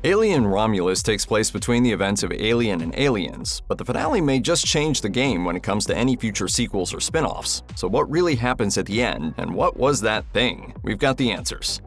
Alien Romulus takes place between the events of Alien and Aliens, but the finale may just change the game when it comes to any future sequels or spin-offs. So what really happens at the end, and what was that thing? We've got the answers.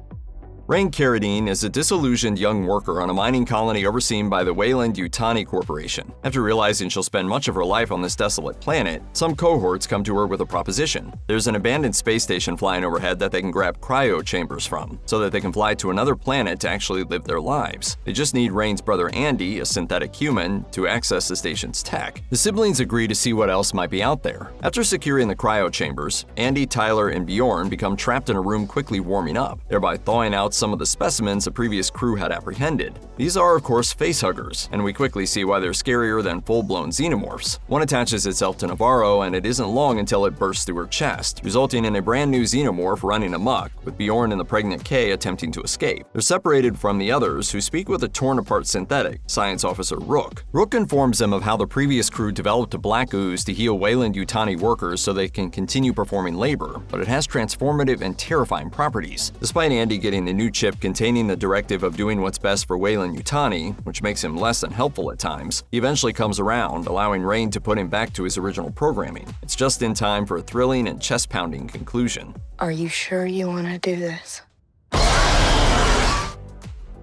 Rain Carradine is a disillusioned young worker on a mining colony overseen by the Weyland-Yutani Corporation. After realizing she'll spend much of her life on this desolate planet, some cohorts come to her with a proposition. There's an abandoned space station flying overhead that they can grab cryo chambers from, so that they can fly to another planet to actually live their lives. They just need Rain's brother Andy, a synthetic human, to access the station's tech. The siblings agree to see what else might be out there. After securing the cryo chambers, Andy, Tyler, and Bjorn become trapped in a room quickly warming up, thereby thawing out some of the specimens the previous crew had apprehended. These are, of course, facehuggers, and we quickly see why they're scarier than full-blown xenomorphs. One attaches itself to Navarro, and it isn't long until it bursts through her chest, resulting in a brand new xenomorph running amok, with Bjorn and the pregnant Kay attempting to escape. They're separated from the others, who speak with a torn-apart synthetic, Science Officer Rook. Rook informs them of how the previous crew developed a black ooze to heal Weyland-Yutani workers so they can continue performing labor, but it has transformative and terrifying properties. Despite Andy getting the new chip containing the directive of doing what's best for Weyland-Yutani, which makes him less than helpful at times, he eventually comes around, allowing Rain to put him back to his original programming. It's just in time for a thrilling and chest-pounding conclusion. Are you sure you want to do this?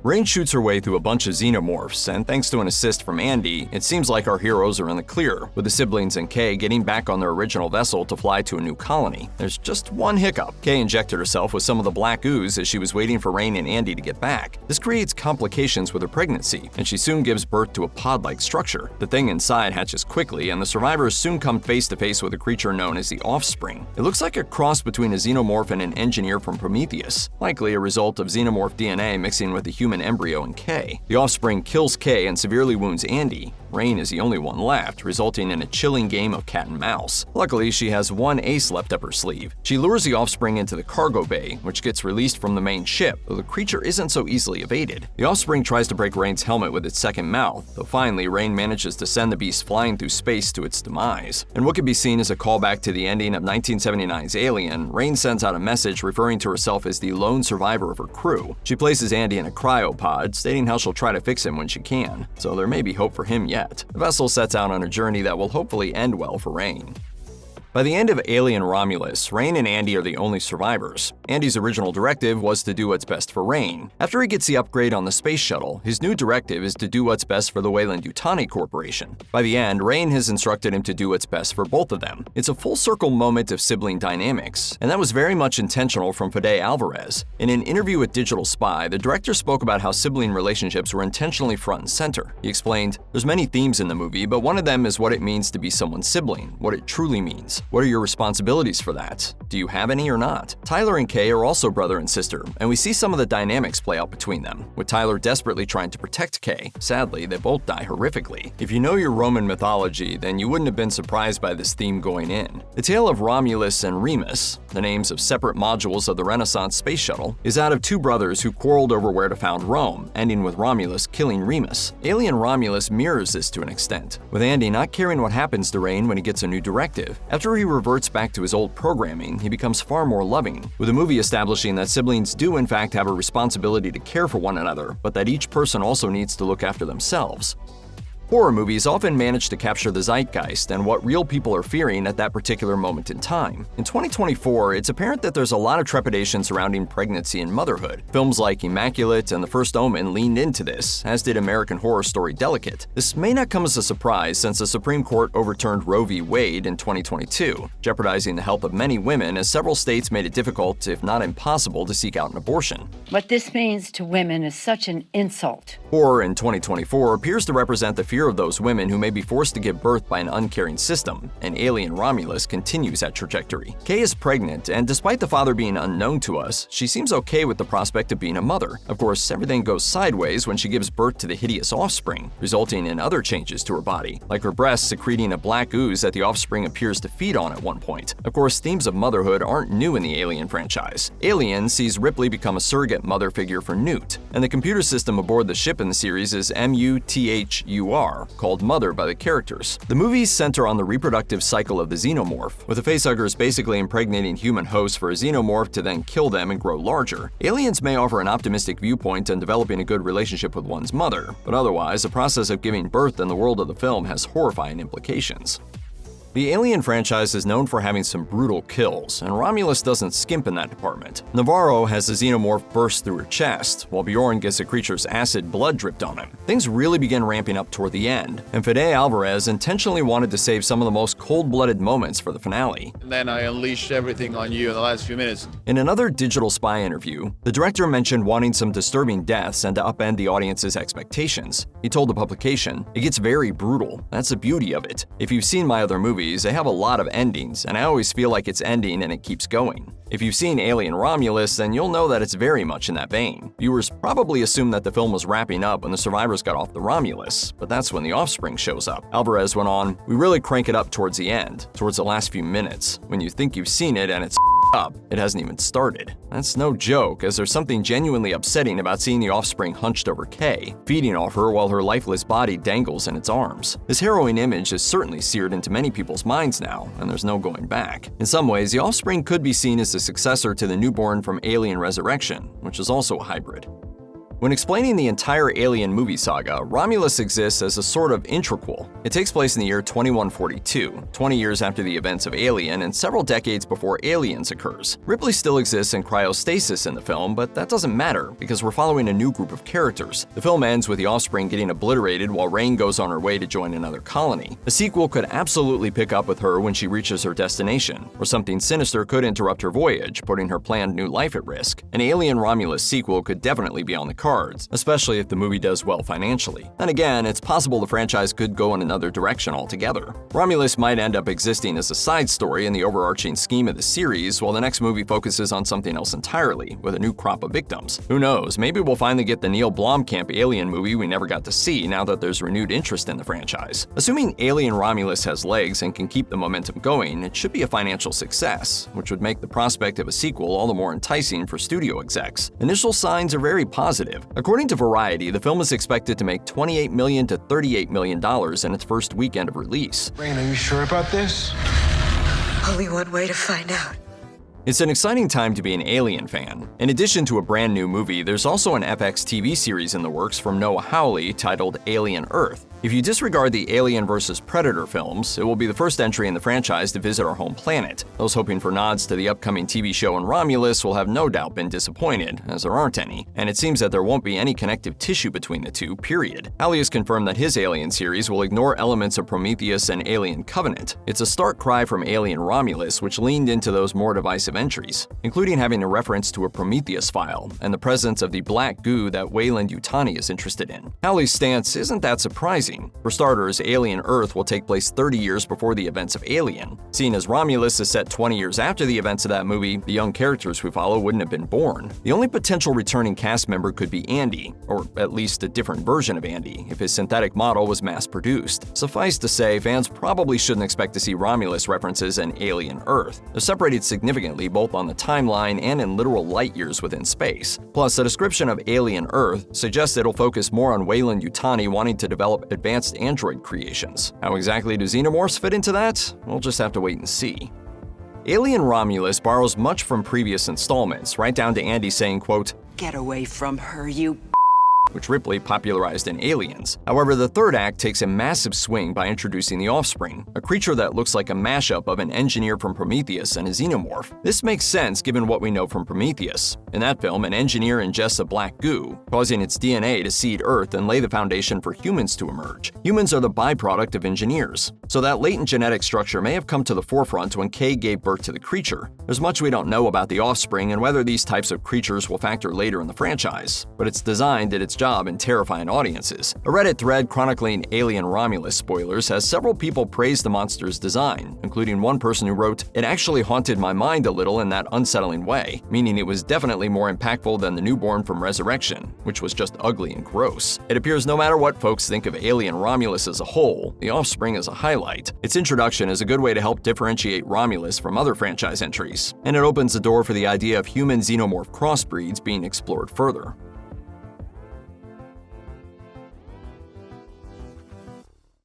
Rain shoots her way through a bunch of xenomorphs, and thanks to an assist from Andy, it seems like our heroes are in the clear, with the siblings and Kay getting back on their original vessel to fly to a new colony. There's just one hiccup. Kay injected herself with some of the black ooze as she was waiting for Rain and Andy to get back. This creates complications with her pregnancy, and she soon gives birth to a pod-like structure. The thing inside hatches quickly, and the survivors soon come face-to-face with a creature known as the Offspring. It looks like a cross between a xenomorph and an engineer from Prometheus, likely a result of xenomorph DNA mixing with the human embryo in Kay. The Offspring kills Kay and severely wounds Andy. Rain is the only one left, resulting in a chilling game of cat and mouse. Luckily, she has one ace left up her sleeve. She lures the Offspring into the cargo bay, which gets released from the main ship, though the creature isn't so easily evaded. The Offspring tries to break Rain's helmet with its second mouth, though finally Rain manages to send the beast flying through space to its demise. And what could be seen as a callback to the ending of 1979's Alien, Rain sends out a message referring to herself as the lone survivor of her crew. She places Andy in a cryopod, stating how she'll try to fix him when she can, so there may be hope for him yet. The vessel sets out on a journey that will hopefully end well for Rain. By the end of Alien Romulus, Rain and Andy are the only survivors. Andy's original directive was to do what's best for Rain. After he gets the upgrade on the space shuttle, his new directive is to do what's best for the Weyland-Yutani Corporation. By the end, Rain has instructed him to do what's best for both of them. It's a full-circle moment of sibling dynamics, and that was very much intentional from Fede Alvarez. In an interview with Digital Spy, the director spoke about how sibling relationships were intentionally front and center. He explained, "There's many themes in the movie, but one of them is what it means to be someone's sibling, what it truly means. What are your responsibilities for that? Do you have any or not?" Tyler and Kay are also brother and sister, and we see some of the dynamics play out between them, with Tyler desperately trying to protect Kay. Sadly, they both die horrifically. If you know your Roman mythology, then you wouldn't have been surprised by this theme going in. The tale of Romulus and Remus, the names of separate modules of the Renaissance space shuttle, is out of two brothers who quarreled over where to found Rome, ending with Romulus killing Remus. Alien Romulus mirrors this to an extent, with Andy not caring what happens to Rain when he gets a new directive. After he reverts back to his old programming, he becomes far more loving, with the movie establishing that siblings do in fact have a responsibility to care for one another, but that each person also needs to look after themselves. Horror movies often manage to capture the zeitgeist and what real people are fearing at that particular moment in time. In 2024, it's apparent that there's a lot of trepidation surrounding pregnancy and motherhood. Films like Immaculate and The First Omen leaned into this, as did American Horror Story Delicate. This may not come as a surprise since the Supreme Court overturned Roe v. Wade in 2022, jeopardizing the health of many women as several states made it difficult, if not impossible, to seek out an abortion. What this means to women is such an insult. Horror in 2024 appears to represent the fear of those women who may be forced to give birth by an uncaring system, and Alien Romulus continues that trajectory. Kay is pregnant, and despite the father being unknown to us, she seems okay with the prospect of being a mother. Of course, everything goes sideways when she gives birth to the hideous Offspring, resulting in other changes to her body, like her breasts secreting a black ooze that the Offspring appears to feed on at one point. Of course, themes of motherhood aren't new in the Alien franchise. Alien sees Ripley become a surrogate mother figure for Newt, and the computer system aboard the ship in the series is MUTHUR, noir, called Mother by the characters. The movies center on the reproductive cycle of the xenomorph, with the facehuggers basically impregnating human hosts for a xenomorph to then kill them and grow larger. Aliens may offer an optimistic viewpoint on developing a good relationship with one's mother, but otherwise, the process of giving birth in the world of the film has horrifying implications. The Alien franchise is known for having some brutal kills, and Romulus doesn't skimp in that department. Navarro has the xenomorph burst through her chest, while Bjorn gets the creature's acid blood dripped on him. Things really begin ramping up toward the end, and Fede Alvarez intentionally wanted to save some of the most cold-blooded moments for the finale. And then I unleashed everything on you in the last few minutes. In another Digital Spy interview, the director mentioned wanting some disturbing deaths and to upend the audience's expectations. He told the publication, "It gets very brutal. That's the beauty of it. If you've seen my other movies, they have a lot of endings, and I always feel like it's ending and it keeps going. If you've seen Alien Romulus, then you'll know that it's very much in that vein. Viewers probably assumed that the film was wrapping up when the survivors got off the Romulus, but that's when the offspring shows up." Alvarez went on, "We really crank it up towards the end, towards the last few minutes. When you think you've seen it and it's up, it hasn't even started." That's no joke, as there's something genuinely upsetting about seeing the offspring hunched over Kay, feeding off her while her lifeless body dangles in its arms. This harrowing image is certainly seared into many people's minds now, and there's no going back. In some ways, the offspring could be seen as the successor to the newborn from Alien Resurrection, which is also a hybrid. When explaining the entire Alien movie saga, Romulus exists as a sort of intraquel. It takes place in the year 2142, 20 years after the events of Alien and several decades before Aliens occurs. Ripley still exists in cryostasis in the film, but that doesn't matter because we're following a new group of characters. The film ends with the offspring getting obliterated while Rain goes on her way to join another colony. A sequel could absolutely pick up with her when she reaches her destination, or something sinister could interrupt her voyage, putting her planned new life at risk. An Alien Romulus sequel could definitely be on the cards, especially if the movie does well financially. And again, it's possible the franchise could go in another direction altogether. Romulus might end up existing as a side story in the overarching scheme of the series, while the next movie focuses on something else entirely, with a new crop of victims. Who knows, maybe we'll finally get the Neil Blomkamp Alien movie we never got to see now that there's renewed interest in the franchise. Assuming Alien Romulus has legs and can keep the momentum going, it should be a financial success, which would make the prospect of a sequel all the more enticing for studio execs. Initial signs are very positive. According to Variety, the film is expected to make $28 million to $38 million in its first weekend of release. Rain, are you sure about this? Only one way to find out. It's an exciting time to be an Alien fan. In addition to a brand new movie, there's also an FX TV series in the works from Noah Hawley titled Alien Earth. If you disregard the Alien vs. Predator films, it will be the first entry in the franchise to visit our home planet. Those hoping for nods to the upcoming TV show on Romulus will have no doubt been disappointed, as there aren't any, and it seems that there won't be any connective tissue between the two, period. Hawley has confirmed that his Alien series will ignore elements of Prometheus and Alien Covenant. It's a stark cry from Alien Romulus, which leaned into those more divisive entries, including having a reference to a Prometheus file and the presence of the black goo that Weyland-Yutani is interested in. Hawley's stance isn't that surprising. For starters, Alien Earth will take place 30 years before the events of Alien. Seeing as Romulus is set 20 years after the events of that movie, the young characters we follow wouldn't have been born. The only potential returning cast member could be Andy, or at least a different version of Andy, if his synthetic model was mass-produced. Suffice to say, fans probably shouldn't expect to see Romulus references in Alien Earth. They're separated significantly both on the timeline and in literal light years within space. Plus, the description of Alien Earth suggests it'll focus more on Weyland-Yutani wanting to develop advanced android creations. How exactly do xenomorphs fit into that? We'll just have to wait and see. Alien Romulus borrows much from previous installments, right down to Andy saying, quote, "Get away from her, you..." which Ripley popularized in Aliens. However, the third act takes a massive swing by introducing the offspring, a creature that looks like a mashup of an engineer from Prometheus and a xenomorph. This makes sense given what we know from Prometheus. In that film, an engineer ingests a black goo, causing its DNA to seed Earth and lay the foundation for humans to emerge. Humans are the byproduct of engineers, so that latent genetic structure may have come to the forefront when Kay gave birth to the creature. There's much we don't know about the offspring and whether these types of creatures will factor later in the franchise, but its design did its job in terrifying audiences. A Reddit thread chronicling Alien Romulus spoilers has several people praise the monster's design, including one person who wrote, "It actually haunted my mind a little in that unsettling way," meaning it was definitely more impactful than the newborn from Resurrection, which was just ugly and gross. It appears no matter what folks think of Alien Romulus as a whole, the offspring is a highlight. Its introduction is a good way to help differentiate Romulus from other franchise entries, and it opens the door for the idea of human xenomorph crossbreeds being explored further.